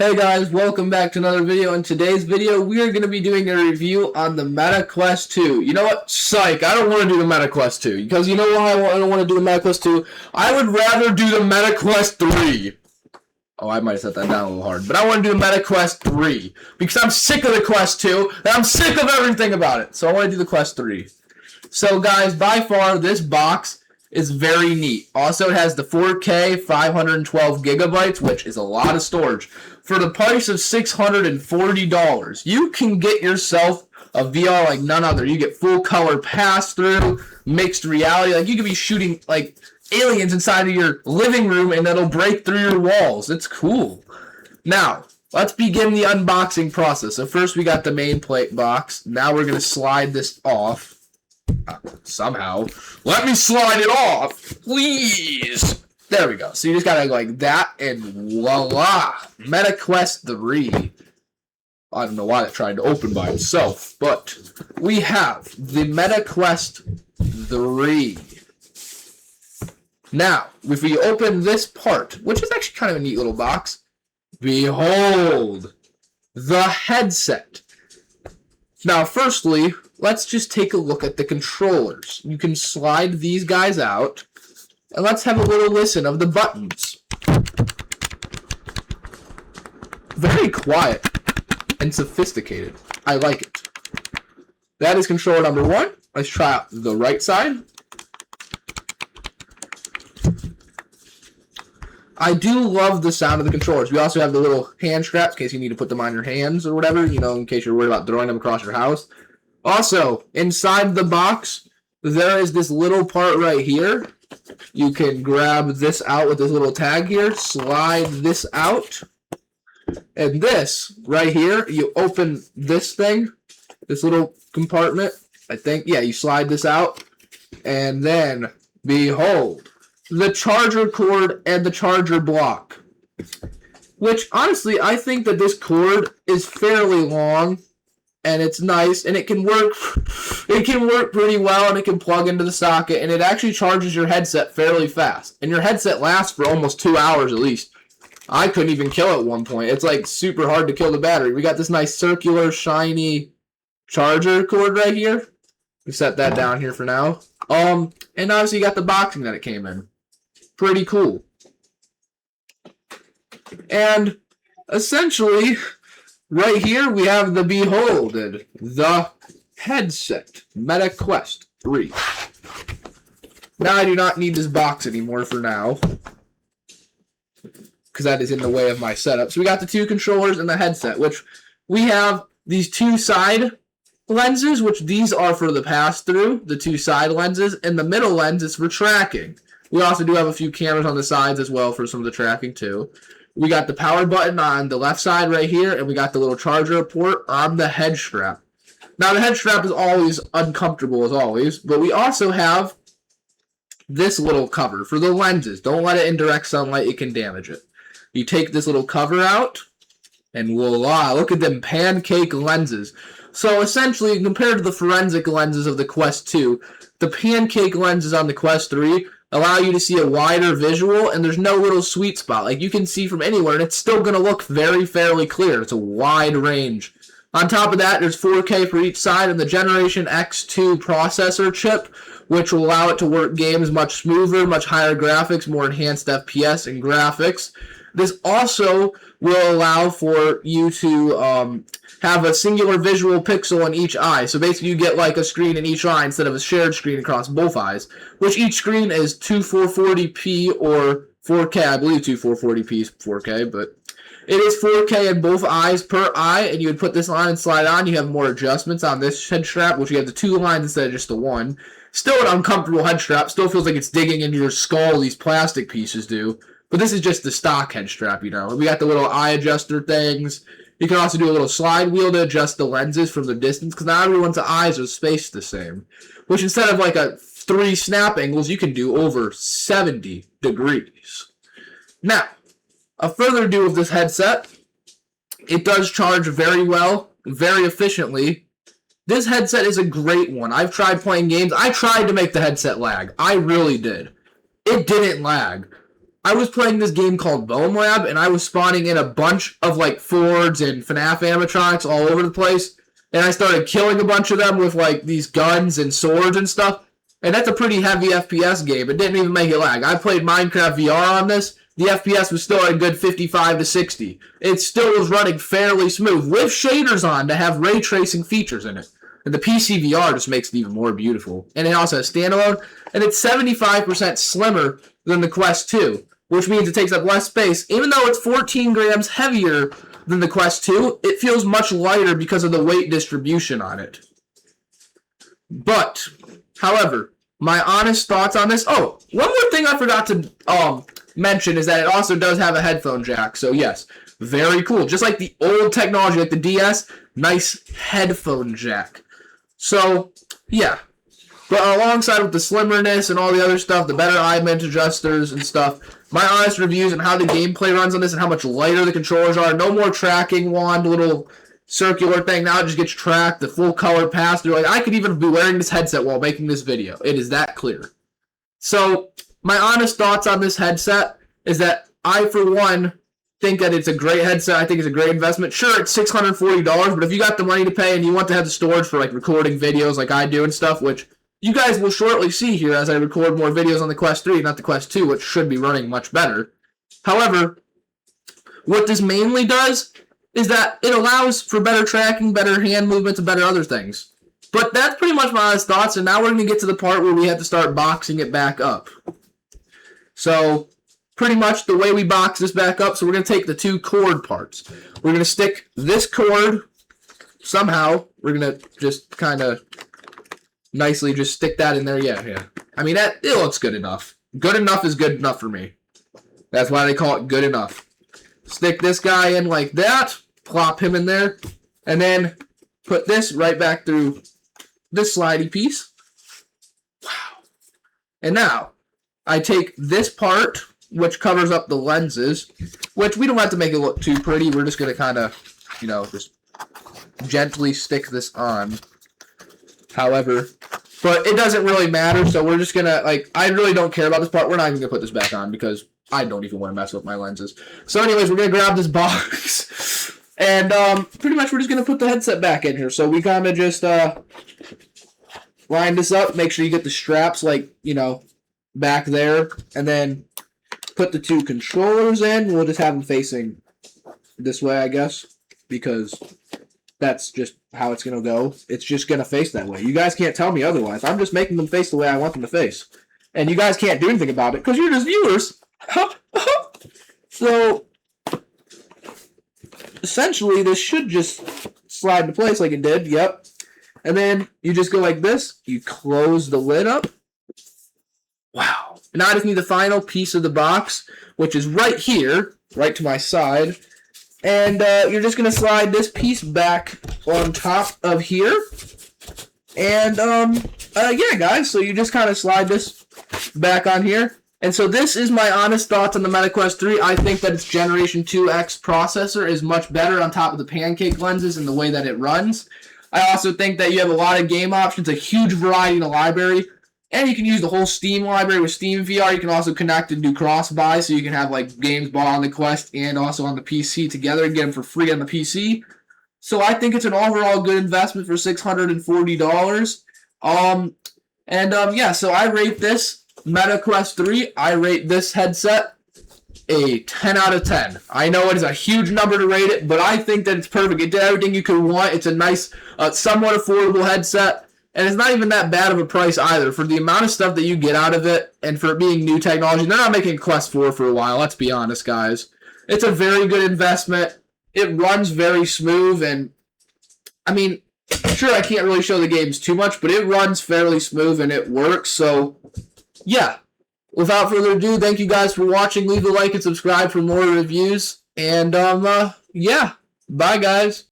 Hey guys, welcome back to another video. In today's video, we are going to be doing a review on the Meta Quest 2. You know what? Psych, I don't want to do the Meta Quest 2. Because you know why I don't want to do the Meta Quest 2? I would rather do the Meta Quest 3. Oh, I might have set that down a little hard. But I want to do the Meta Quest 3. Because I'm sick of the Quest 2, and I'm sick of everything about it. So I want to do the Quest 3. So guys, by far, this box is very neat. Also, it has the 4K 512 gigabytes, which is a lot of storage. For the price of $640, you can get yourself a VR like none other. You get full color pass-through, mixed reality. Like, you could be shooting like aliens inside of your living room and it'll break through your walls. It's cool. Now, let's begin the unboxing process. So first we got the main plate box. Now we're going to slide this off. Somehow. Let me slide it off, please. There we go. So you just gotta go like that, and voila, Meta Quest 3. I don't know why that tried to open by itself, but we have the Meta Quest 3. Now, if we open this part, which is actually kind of a neat little box, behold, the headset. Now, firstly, let's just take a look at the controllers. You can slide these guys out, and let's have a little listen of the buttons. Very quiet and sophisticated. I like it. That is controller number 1. Let's try out the right side. I do love the sound of the controllers. We also have the little hand straps in case you need to put them on your hands or whatever, you know, in case you're worried about throwing them across your house. Also, inside the box, there is this little part right here. You can grab this out with this little tag here, slide this out, and this right here, you open this thing, this little compartment, I think, yeah, you slide this out, and then, behold, the charger cord and the charger block. Which, honestly, I think that this cord is fairly long, and it's nice, and it can work pretty well, and it can plug into the socket, and it actually charges your headset fairly fast. And your headset lasts for almost 2 hours at least. I couldn't even kill it at one point. It's like super hard to kill the battery. We got this nice circular, shiny charger cord right here. We set that down here for now. And obviously you got the boxing that it came in. Pretty cool. And essentially, right here, we have the beholded, the headset, Meta Quest 3. Now I do not need this box anymore for now, because that is in the way of my setup. So we got the 2 controllers and the headset, which we have these 2 side lenses, which these are for the pass-through, the 2 side lenses, and the middle lens is for tracking. We also do have a few cameras on the sides as well for some of the tracking too. We got the power button on the left side right here, and we got the little charger port on the head strap. Now, the head strap is always uncomfortable as always, but we also have this little cover for the lenses. Don't let it in direct sunlight, it can damage it. You take this little cover out, and voila, look at them pancake lenses. So essentially, compared to the forensic lenses of the Quest 2, the pancake lenses on the Quest 3 allow you to see a wider visual, and there's no little sweet spot. Like, you can see from anywhere, and it's still going to look fairly clear. It's a wide range. On top of that, there's 4K for each side, and the Generation X2 processor chip, which will allow it to work games much smoother, much higher graphics, more enhanced FPS and graphics. This also will allow for you to have a singular visual pixel in each eye. So basically you get like a screen in each eye instead of a shared screen across both eyes, which each screen is 2440p or 4K. I believe 2440p is 4K, but it is 4K in both eyes per eye, and you would put this on and slide on. You have more adjustments on this head strap, which you have the 2 lines instead of just the 1. Still an uncomfortable head strap. Still feels like it's digging into your skull, these plastic pieces do. But this is just the stock head strap, you know. We got the little eye adjuster things. You can also do a little slide wheel to adjust the lenses from the distance, because not everyone's eyes are spaced the same. Which instead of like a 3 snap angles, you can do over 70 degrees. Now, a further ado of this headset, it does charge very well, very efficiently. This headset is a great one. I've tried playing games. I tried to make the headset lag. I really did. It didn't lag. I was playing this game called Bone Lab, and I was spawning in a bunch of like Fords and FNAF animatronics all over the place, and I started killing a bunch of them with like these guns and swords and stuff, and that's a pretty heavy FPS game. It didn't even make it lag. I played Minecraft VR on this. The FPS was still at a good 55 to 60. It still was running fairly smooth with shaders on to have ray tracing features in it. And the PC VR just makes it even more beautiful. And it also has standalone, and it's 75% slimmer than the Quest 2, which means it takes up less space. Even though it's 14 grams heavier than the Quest 2, it feels much lighter because of the weight distribution on it. But, however, my honest thoughts on this... Oh, one more thing I forgot to mention is that it also does have a headphone jack. So, yes, very cool. Just like the old technology, like the DS, nice headphone jack. So, yeah. But alongside with the slimmerness and all the other stuff, the better eye movement adjusters and stuff, my honest reviews and how the gameplay runs on this and how much lighter the controllers are. No more tracking wand, little circular thing. Now it just gets tracked, the full color pass through. Like, I could even be wearing this headset while making this video. It is that clear. So, my honest thoughts on this headset is that I, for one, think that it's a great headset. I think it's a great investment. Sure, it's $640, but if you got the money to pay and you want to have the storage for like recording videos like I do and stuff, which you guys will shortly see here as I record more videos on the Quest 3, not the Quest 2, which should be running much better. However, what this mainly does is that it allows for better tracking, better hand movements, and better other things. But that's pretty much my honest thoughts, and now we're going to get to the part where we have to start boxing it back up. So, pretty much the way we box this back up, so we're going to take the two cord parts. We're going to stick this cord, somehow, we're going to just kind of nicely just stick that in there. Yeah. I mean, it looks good enough. Good enough is good enough for me. That's why they call it good enough. Stick this guy in like that, plop him in there, and then put this right back through this slidey piece. Wow. And now, I take this part, which covers up the lenses, which we don't have to make it look too pretty. We're just going to kind of, just gently stick this on. However, but it doesn't really matter, so we're just going to, I really don't care about this part. We're not even going to put this back on because I don't even want to mess with my lenses. So anyways, we're going to grab this box, and pretty much we're just going to put the headset back in here. So we kind of just line this up, make sure you get the straps, back there, and then put the two controllers in. We'll just have them facing this way, I guess, because that's just how it's going to go. It's just going to face that way. You guys can't tell me otherwise. I'm just making them face the way I want them to face. And you guys can't do anything about it because you're just viewers. So, essentially, this should just slide into place like it did. Yep. And then you just go like this. You close the lid up. Wow. Now I just need the final piece of the box, which is right here, right to my side. And you're just going to slide this piece back on top of here. And, yeah, guys, so you just kind of slide this back on here. And so this is my honest thoughts on the MetaQuest 3. I think that its Generation 2X processor is much better on top of the pancake lenses and the way that it runs. I also think that you have a lot of game options, a huge variety in the library. And you can use the whole Steam library with Steam VR. You can also connect and do cross-buy, so you can have games bought on the Quest and also on the PC together and get them for free on the PC. So I think it's an overall good investment for $640. Yeah, so I rate this MetaQuest 3. I rate this headset a 10 out of 10. I know it is a huge number to rate it, but I think that it's perfect. It did everything you could want. It's a nice, somewhat affordable headset. And it's not even that bad of a price either. For the amount of stuff that you get out of it, and for it being new technology, they're not making Quest 4 for a while, let's be honest, guys. It's a very good investment. It runs very smooth, and, I mean, sure, I can't really show the games too much, but it runs fairly smooth, and it works, so, yeah. Without further ado, thank you guys for watching. Leave a like and subscribe for more reviews, and, yeah. Bye, guys.